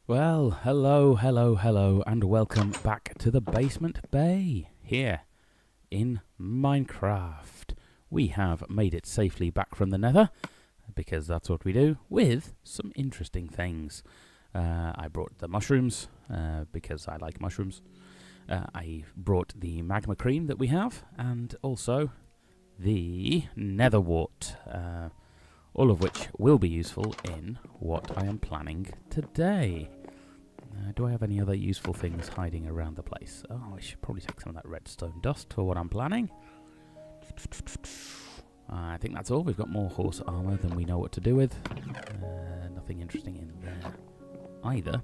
Well, hello, and welcome back to the Basement Bay, here in Minecraft. We have made it safely back from the nether, because that's what we do, with some interesting things. I brought the mushrooms, because I like mushrooms. I brought the magma cream that we have, and also the nether wart, all of which will be useful in what I am planning today. Do I have any other useful things hiding around the place? Oh, I should probably take some of that redstone dust for what I'm planning. I think that's all. We've got more horse armor than we know what to do with. Nothing interesting in there either.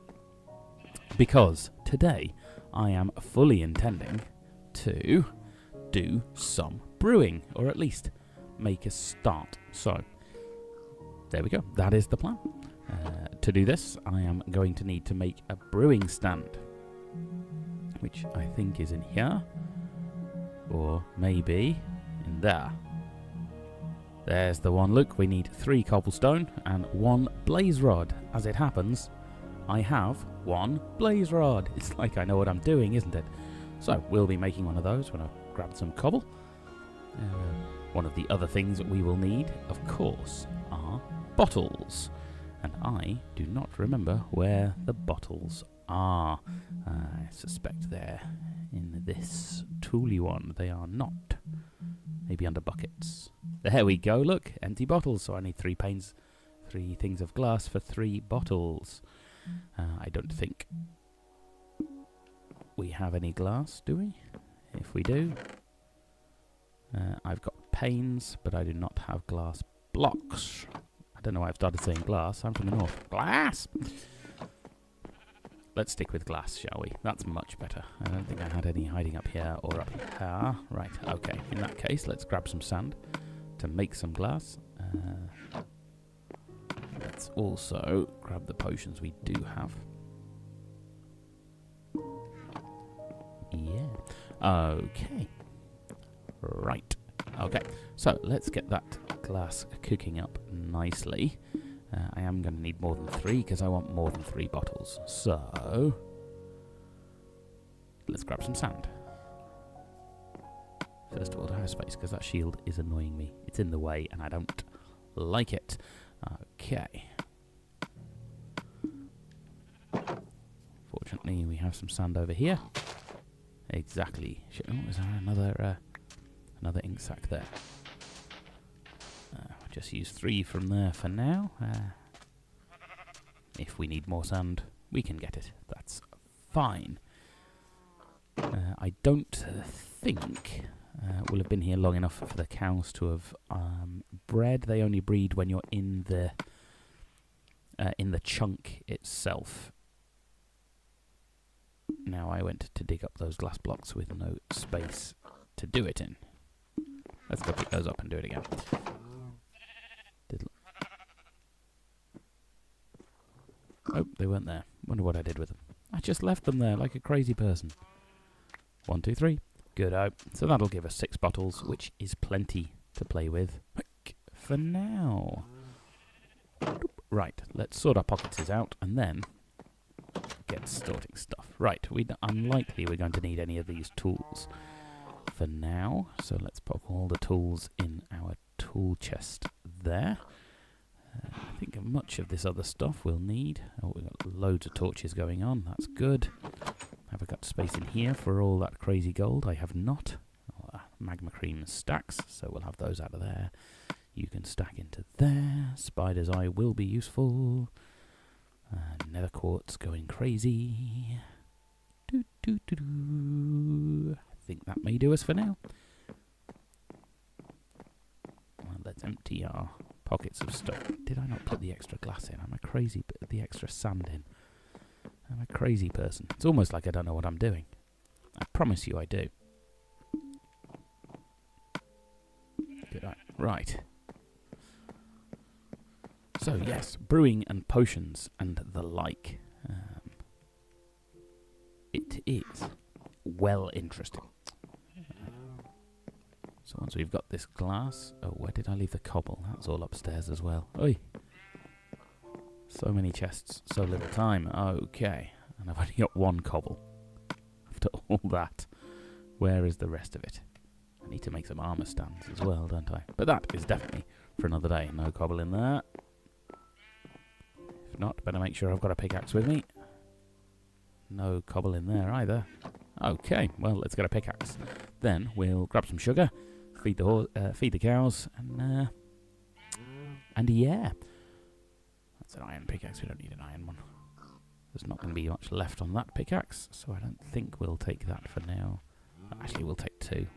Because today I am fully intending to do some brewing, or at least make a start. So, there we go. That is the plan. To do this, I am going to need to make a brewing stand, which I think is in here, or maybe in there. There's the one. Look, we need 3 cobblestone and 1 blaze rod. As it happens, I have 1 blaze rod. It's like I know what I'm doing, isn't it? So, we'll be making one of those when I've grabbed some cobble. One of the other things that we will need, of course, are bottles. And I do not remember where the bottles are. I suspect they're in this tooly one. They are not. Maybe under buckets. There we go, look, empty bottles. So I need 3 things of glass for 3 bottles. I don't think we have any glass, do we? If we do, I've got panes, but I do not have glass blocks. I don't know why I've started saying glass. I'm from the north. Glass! Let's stick with glass, shall we? That's much better. I don't think I had any hiding up here or up here. Right, okay. In that case, let's grab some sand to make some glass. Let's also grab the potions we do have. Yeah. Okay. Right. Okay. So, let's get that glass cooking up nicely. I am going to need more than 3 because I want more than 3 bottles. So, let's grab some sand. First of all, to have space because that shield is annoying me. It's in the way and I don't like it. Okay. Fortunately, we have some sand over here. Exactly. Oh, is there another ink sac there? Just use 3 from there for now. If we need more sand, we can get it. That's fine. I don't think we'll have been here long enough for the cows to have bred. They only breed when you're in the chunk itself. Now I went to dig up those glass blocks with no space to do it in. Let's go pick those up and do it again. Oh, they weren't there. Wonder what I did with them. I just left them there like a crazy person. 1, 2, 3. Good out. So that'll give us 6 bottles, which is plenty to play with for now. Right, let's sort our pockets out and then get sorting stuff. Right, unlikely we're going to need any of these tools for now. So let's pop all the tools in our tool chest there. I think much of this other stuff we'll need. Oh, we've got loads of torches going on. That's good. Have I got space in here for all that crazy gold? I have not. Magma cream stacks, so we'll have those out of there. You can stack into there. Spider's eye will be useful. Nether quartz going crazy. I think that may do us for now. Well, let's empty our pockets of stuff. Did I not put the extra glass in? I'm a crazy the extra sand in. I'm a crazy person. It's almost like I don't know what I'm doing. I promise you I do. Good. Right. So yes, brewing and potions and the like. It is well interesting. So once we've got this glass... Oh, where did I leave the cobble? That was all upstairs as well. Oi! So many chests, so little time. Okay. And I've only got one cobble. After all that, where is the rest of it? I need to make some armor stands as well, don't I? But that is definitely for another day. No cobble in there. If not, better make sure I've got a pickaxe with me. No cobble in there either. Okay, well, let's get a pickaxe. Then we'll grab some sugar, feed the cows, and yeah. That's an iron pickaxe. We don't need an iron one. There's not going to be much left on that pickaxe, so I don't think we'll take that for now. Actually, we'll take 2.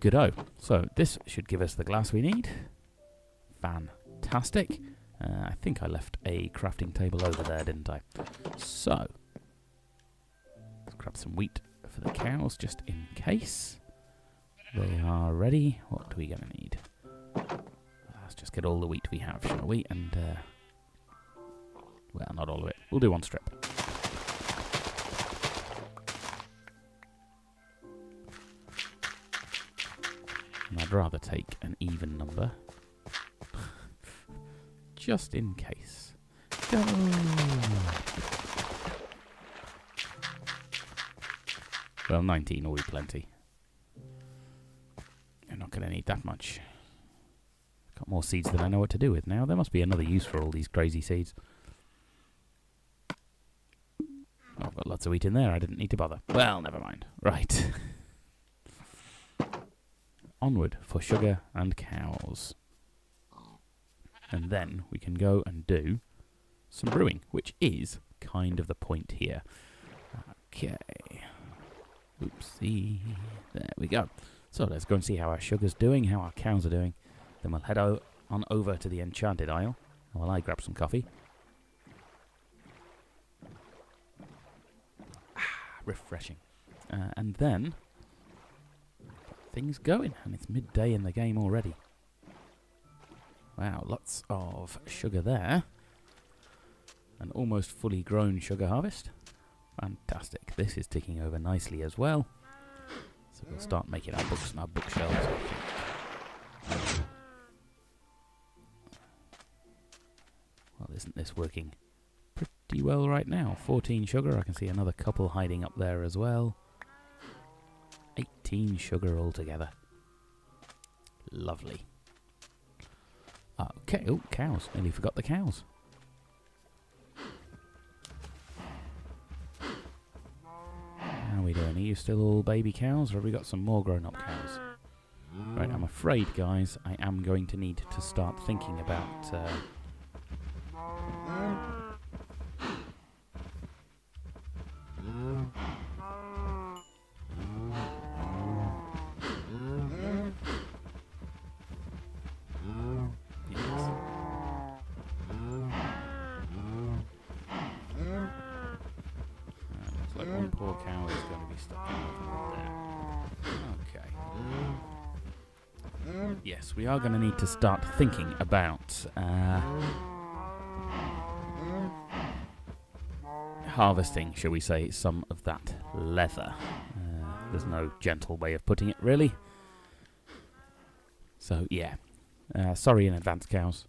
Good-o. So this should give us the glass we need. Fantastic. I think I left a crafting table over there, didn't I? So, let's grab some wheat for the cows, just in case. They are ready. What are we going to need? Let's just get all the wheat we have, shall we? And, well, not all of it. We'll do 1 strip. And I'd rather take an even number. Just in case. Go! Well, 19 will be plenty. You're not going to need that much. Got more seeds than I know what to do with now. There must be another use for all these crazy seeds. Oh, I've got lots of wheat in there. I didn't need to bother. Well, never mind. Right. Onward for sugar and cows. And then we can go and do some brewing, which is kind of the point here. Okay. Oopsie. There we go. So let's go and see how our sugar's doing, how our cows are doing. Then we'll head on over to the Enchanted Isle while I grab some coffee. Refreshing. And then things going, and it's midday in the game already. Wow, lots of sugar there. An almost fully grown sugar harvest. Fantastic. This is ticking over nicely as well. So we'll start making our books and our bookshelves. Well, isn't this working pretty well right now? 14 sugar. I can see another couple hiding up there as well. 18 sugar altogether. Lovely. Okay, oh, cows. Nearly forgot the cows. How are we doing? Are you still all baby cows, or have we got some more grown-up cows? Right, I'm afraid, guys, I am going to need to start thinking about... one poor cow is going to be stuck there. Okay. Yes, we are going to need to start thinking about harvesting, shall we say, some of that leather. There's no gentle way of putting it, really. So, yeah. Sorry in advance, cows,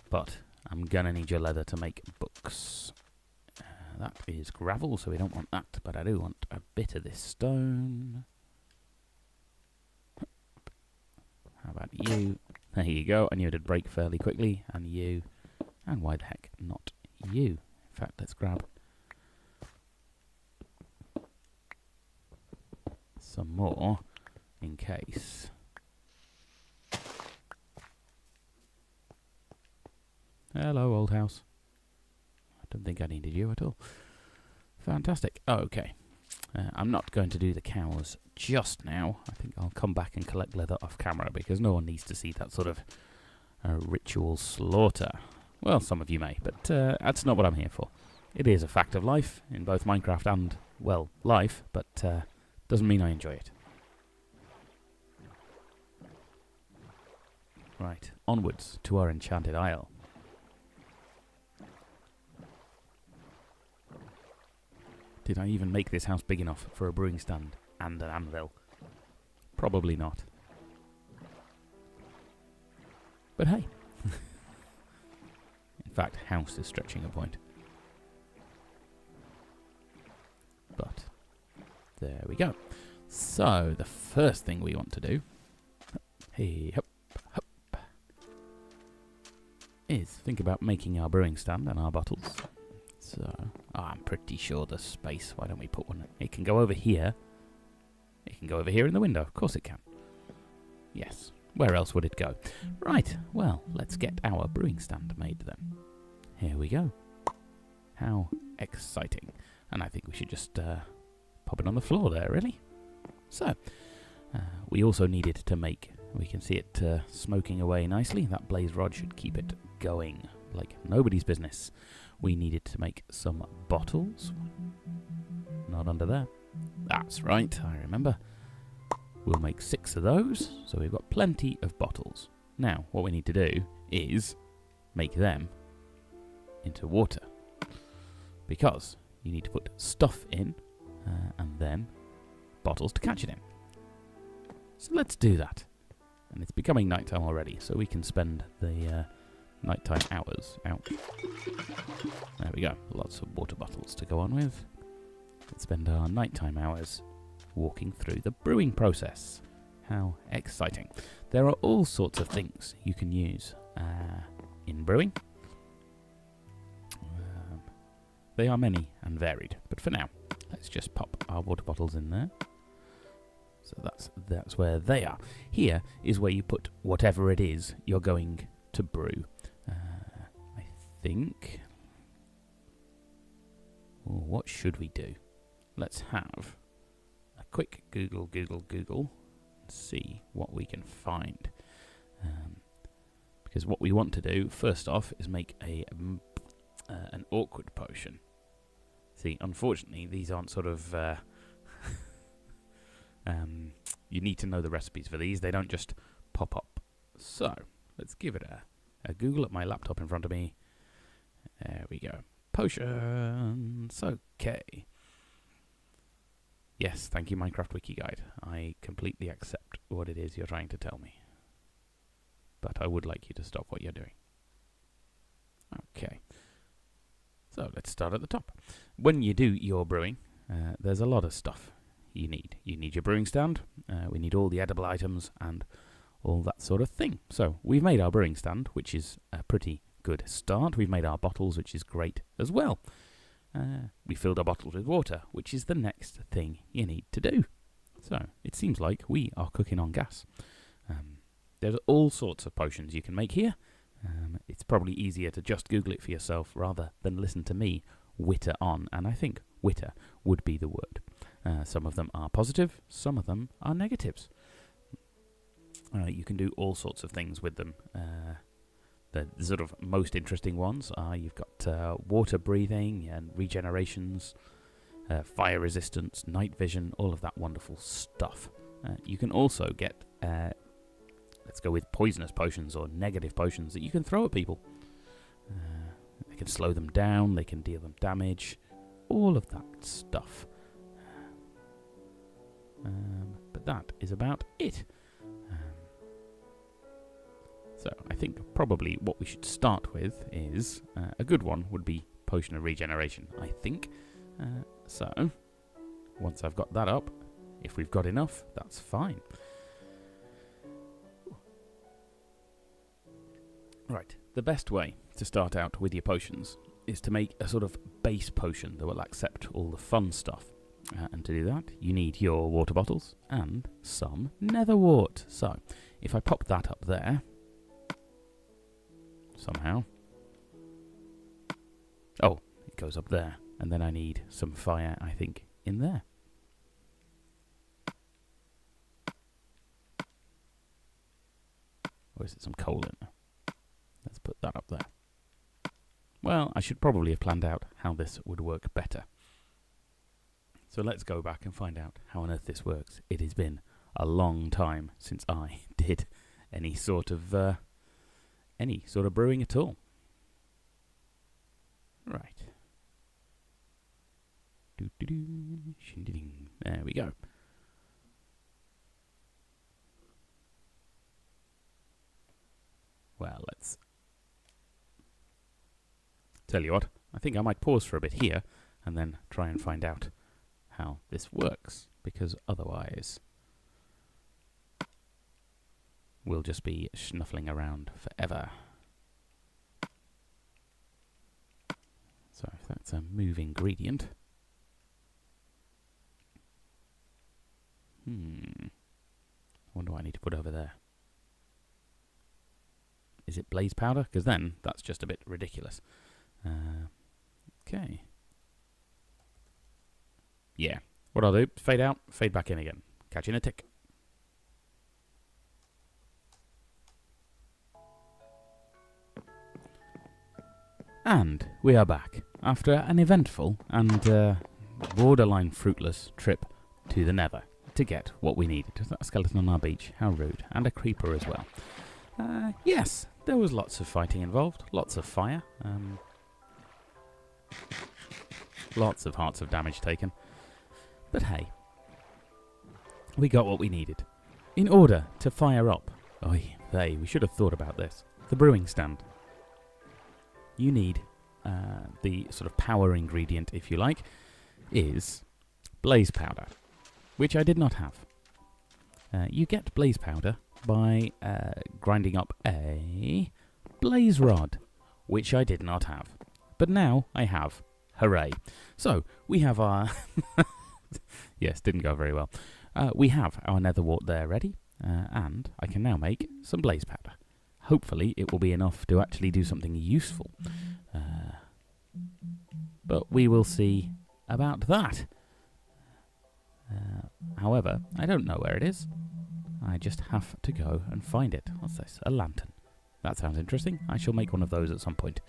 but I'm going to need your leather to make books. That is gravel, so we don't want that, but I do want a bit of this stone. How about you? There you go. I knew it'd break fairly quickly. And you. And why the heck not you? In fact, let's grab some more in case. Hello, old house. I don't think I needed you at all. Fantastic. Okay. I'm not going to do the cows just now. I think I'll come back and collect leather off camera because no one needs to see that sort of ritual slaughter. Well, some of you may, but that's not what I'm here for. It is a fact of life in both Minecraft and, well, life, but doesn't mean I enjoy it. Right, onwards to our Enchanted Isle. Did I even make this house big enough for a brewing stand and an anvil? Probably not. But hey. In fact, house is stretching a point. But there we go. So the first thing we want to do, hey, hop, hop, is think about making our brewing stand and our bottles. So I'm pretty sure there's space. Why don't we put one? It can go over here. It can go over here in the window. Of course it can. Yes. Where else would it go? Right. Well, let's get our brewing stand made then. Here we go. How exciting. And I think we should just pop it on the floor there, really. So, we also needed to make, we can see it smoking away nicely. That blaze rod should keep it going like nobody's business. We needed to make some bottles. Not under there. That's right, I remember. We'll make 6 of those, so we've got plenty of bottles. Now, what we need to do is make them into water. Because you need to put stuff in, and then bottles to catch it in. So let's do that. And it's becoming nighttime already, so we can spend the nighttime hours out. There we go, lots of water bottles to go on with. Let's spend our nighttime hours walking through the brewing process. How exciting. There are all sorts of things you can use in brewing. They are many and varied, but for now, let's just pop our water bottles in there. So that's where they are. Here is where you put whatever it is you're going to brew. I think... Ooh, what should we do? Let's have a quick Google, and see what we can find. Because what we want to do, first off, is make an awkward potion. See, unfortunately, these aren't sort of... you need to know the recipes for these. They don't just pop up. So, let's give it a Google at my laptop in front of me. There we go. Potions. Okay. Yes, thank you, Minecraft Wiki Guide. I completely accept what it is you're trying to tell me. But I would like you to stop what you're doing. Okay. So, let's start at the top. When you do your brewing, there's a lot of stuff you need. You need your brewing stand, we need all the edible items, and all that sort of thing. So, we've made our brewing stand, which is a pretty good start. We've made our bottles, which is great as well. We filled our bottles with water, which is the next thing you need to do. So, it seems like we are cooking on gas. There's all sorts of potions you can make here. It's probably easier to just Google it for yourself rather than listen to me witter on, and I think witter would be the word. Some of them are positive, some of them are negatives. You can do all sorts of things with them. The sort of most interesting ones are you've got water breathing and regenerations, fire resistance, night vision, all of that wonderful stuff. You can also get, let's go with poisonous potions or negative potions that you can throw at people. They can slow them down, they can deal them damage, all of that stuff. But that is about it. So I think probably what we should start with is a good one would be Potion of Regeneration, I think. So once I've got that up, if we've got enough, that's fine. Right, the best way to start out with your potions is to make a sort of base potion that will accept all the fun stuff. And to do that, you need your water bottles and some nether wart. So, if I pop that up there, somehow. Oh, it goes up there. And then I need some fire, I think, in there. Or is it some coal in there? Let's put that up there. Well, I should probably have planned out how this would work better. So let's go back and find out how on earth this works. It has been a long time since I did any sort of brewing at all. Right. There we go. Well, let's Tell you what, I think I might pause for a bit here and then try and find out how this works, because otherwise we'll just be snuffling around forever. So if that's a move ingredient, I wonder what I need to put over there. Is it blaze powder? Because then that's just a bit ridiculous. Okay. Yeah. What I'll do, fade out, fade back in again. Catch you in a tick. And we are back after an eventful and borderline fruitless trip to the Nether to get what we needed. A skeleton on our beach, how rude, and a creeper as well. Yes, there was lots of fighting involved, lots of fire, lots of hearts of damage taken. But hey, we got what we needed. In order to fire up, we should have thought about this, the brewing stand. You need the sort of power ingredient, if you like, is blaze powder, which I did not have. You get blaze powder by grinding up a blaze rod, which I did not have. But now I have. Hooray. So, we have our... yes, didn't go very well. We have our nether wart there ready, and I can now make some blaze powder. Hopefully it will be enough to actually do something useful. But we will see about that. However, I don't know where it is. I just have to go and find it. What's this? A lantern. That sounds interesting. I shall make one of those at some point.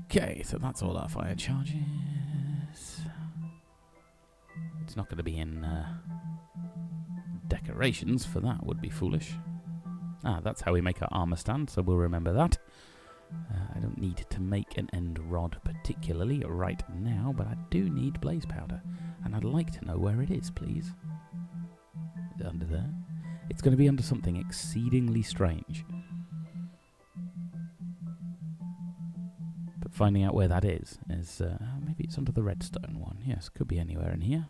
Okay, so that's all our fire charges. It's not going to be in decorations, for that would be foolish. That's how we make our armor stand, so we'll remember that. I don't need to make an end rod particularly right now, but I do need blaze powder. And I'd like to know where it is, please. Is it under there? It's going to be under something exceedingly strange. But finding out where that is maybe it's under the redstone one. Yes, could be anywhere in here.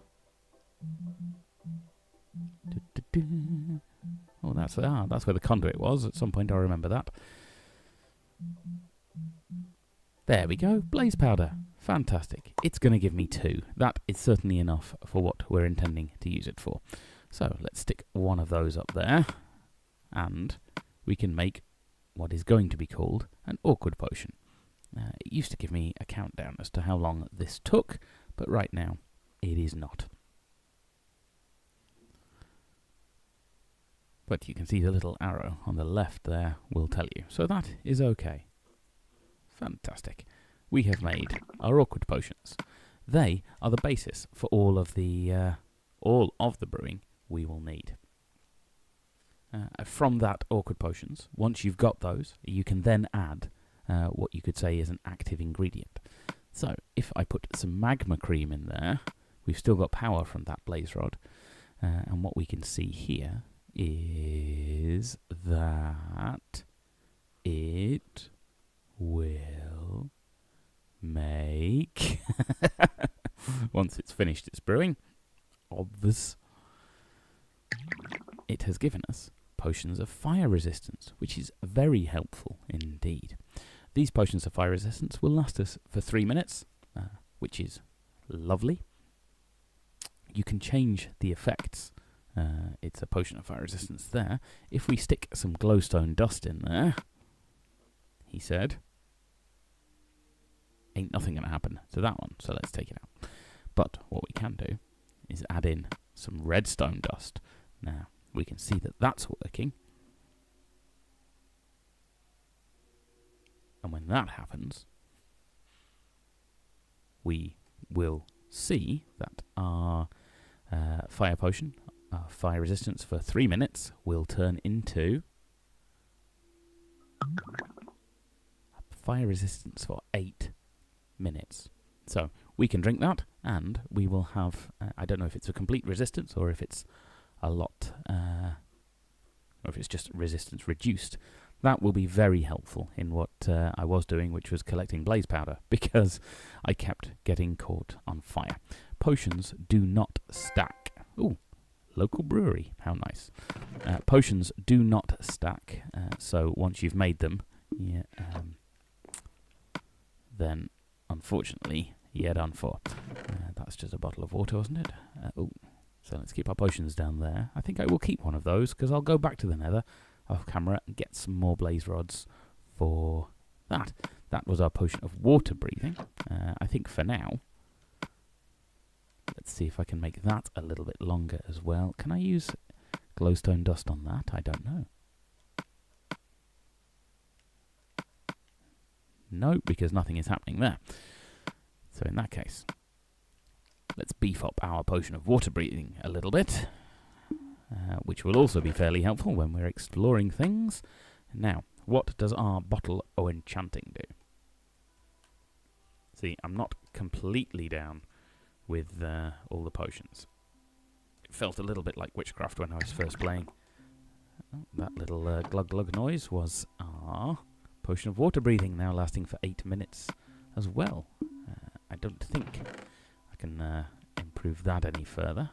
Oh, that's where the conduit was. At some point I'll remember that. There we go, blaze powder. Fantastic. It's going to give me 2. That is certainly enough for what we're intending to use it for. So let's stick one of those up there, and we can make what is going to be called an awkward potion. It used to give me a countdown as to how long this took, but right now it is not. But you can see the little arrow on the left there will tell you. So that is okay. Fantastic. We have made our awkward potions. They are the basis for all of the brewing we will need. From that awkward potions, once you've got those, you can then add what you could say is an active ingredient. So if I put some magma cream in there, we've still got power from that blaze rod. And what we can see here is that it will make, once it's finished its brewing, obvious, it has given us potions of fire resistance, which is very helpful indeed. These potions of fire resistance will last us for 3 minutes, which is lovely. You can change the effects. It's a potion of fire resistance there. If we stick some glowstone dust in there, he said, ain't nothing going to happen to that one, so let's take it out. But what we can do is add in some redstone dust. Now, we can see that that's working. And when that happens, we will see that our fire potion, fire resistance for 3 minutes, will turn into fire resistance for 8 minutes. So we can drink that, and we will have, I don't know if it's a complete resistance or if it's a lot, or if it's just resistance reduced. that will be very helpful in what I was doing, which was collecting blaze powder, because I kept getting caught on fire. Potions do not stack. Ooh, local brewery, how nice. Potions do not stack, so once you've made them, then unfortunately you're done for. That's just a bottle of water, wasn't it? So let's keep our potions down there. I think I will keep one of those, because I'll go back to the nether off camera and get some more blaze rods for that. That was our potion of water breathing. I think for now, let's see if I can make that a little bit longer as well. Can I use glowstone dust on that? I don't know. No, because nothing is happening there. So in that case, let's beef up our potion of water breathing a little bit, which will also be fairly helpful when we're exploring things. Now, what does our bottle of enchanting do? See, I'm not completely down with all the potions. It felt a little bit like witchcraft when I was first playing. That little glug glug noise was our potion of water breathing, now lasting for 8 minutes as well. I don't think I can improve that any further.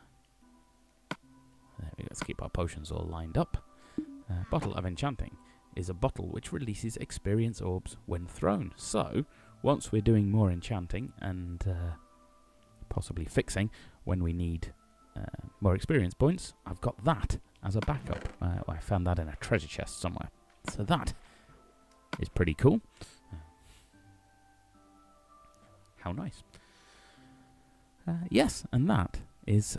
There we go. Let's keep our potions all lined up. Bottle of Enchanting is a bottle which releases experience orbs when thrown. So, once we're doing more enchanting and possibly fixing when we need more experience points, I've got that as a backup. I found that in a treasure chest somewhere. So that is pretty cool. How nice. Yes, and that is...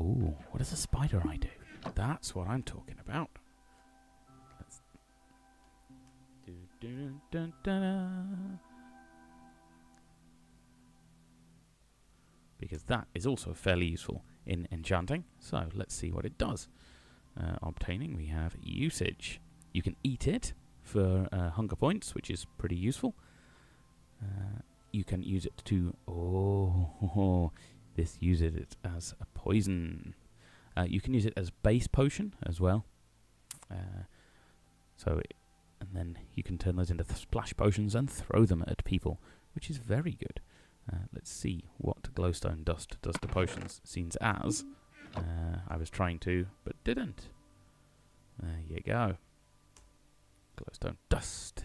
ooh, what does a spider eye do? That's what I'm talking about. Let's... Because that is also fairly useful in enchanting. So, let's see what it does. Obtaining, we have usage. You can eat it for hunger points, which is pretty useful. You can use it to... this uses it as a poison. You can use it as base potion as well. And then you can turn those into splash potions and throw them at people, which is very good. Let's see what glowstone dust does to potions, seems as I was trying to, but didn't. There you go. Glowstone dust.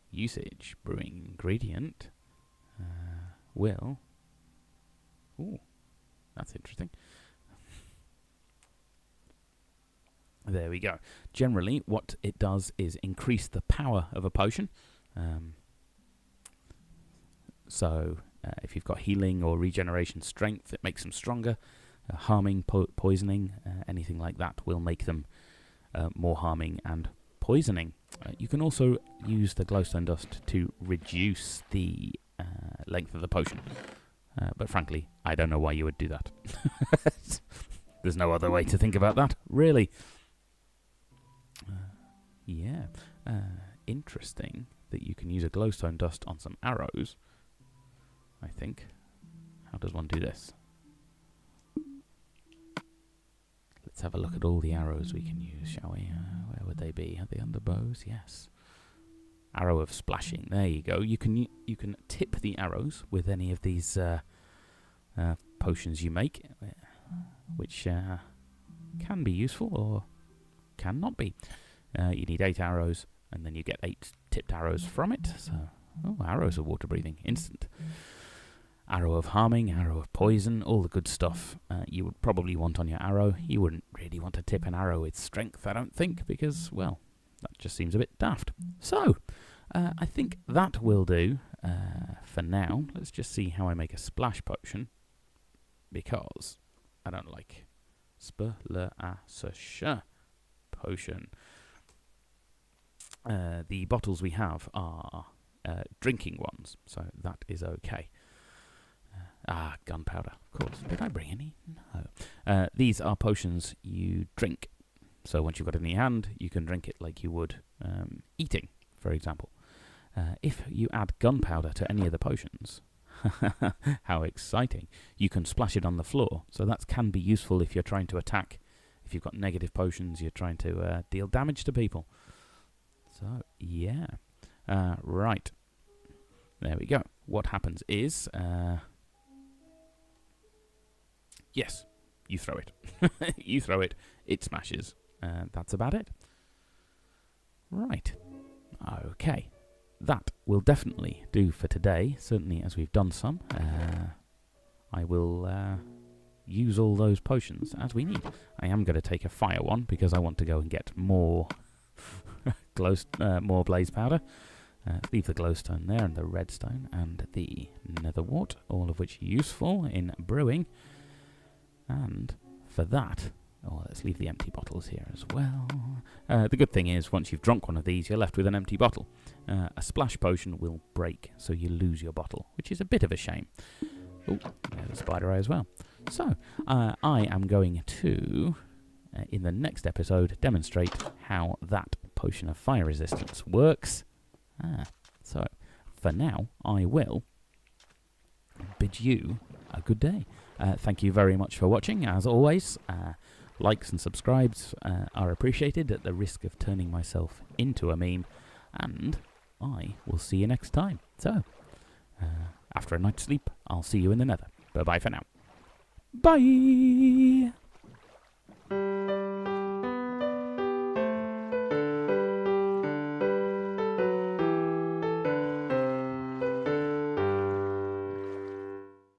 Usage. Brewing ingredient. Will... Ooh, that's interesting. There we go. Generally, what it does is increase the power of a potion. So, if you've got healing or regeneration strength, it makes them stronger. Harming, poisoning, anything like that will make them more harming and poisoning. You can also use the glowstone dust to reduce the length of the potion. But frankly, I don't know why you would do that. There's no other way to think about that, really. Interesting that you can use a glowstone dust on some arrows, I think. How does one do this? Let's have a look at all the arrows we can use, shall we? Where would they be? Are they under bows? Yes. Arrow of splashing. There you go. You can tip the arrows with any of these potions you make, which can be useful or can not be. You need 8 arrows, and then you get 8 tipped arrows from it. So, arrows of water breathing, instant. Arrow of harming, arrow of poison, all the good stuff you would probably want on your arrow. You wouldn't really want to tip an arrow with strength, I don't think, because, well, that just seems a bit daft. So, I think that will do for now. Let's just see how I make a splash potion, because I don't like splash potion. The bottles we have are drinking ones, so that is okay. Gunpowder, of course. Did I bring any? No. These are potions you drink. So once you've got it in your hand, you can drink it like you would eating, for example. If you add gunpowder to any of the potions, how exciting, you can splash it on the floor. So that can be useful if you're trying to attack. If you've got negative potions, you're trying to deal damage to people. So, yeah. Right. There we go. What happens is... yes, you throw it. You throw it, it smashes. That's about it. Right. Okay. That will definitely do for today, certainly as we've done some. I will use all those potions as we need. I am going to take a fire one because I want to go and get more more blaze powder. Leave the glowstone there and the redstone and the nether wart, all of which are useful in brewing. And for that, let's leave the empty bottles here as well. The good thing is, once you've drunk one of these, you're left with an empty bottle. A splash potion will break, so you lose your bottle, which is a bit of a shame. Oh, there's a spider eye as well. So, I am going to, in the next episode, demonstrate how that potion of fire resistance works. So, for now, I will bid you a good day. Thank you very much for watching, as always. Likes and subscribes are appreciated at the risk of turning myself into a meme. And I will see you next time. So, after a night's sleep, I'll see you in the nether. Bye-bye for now. Bye!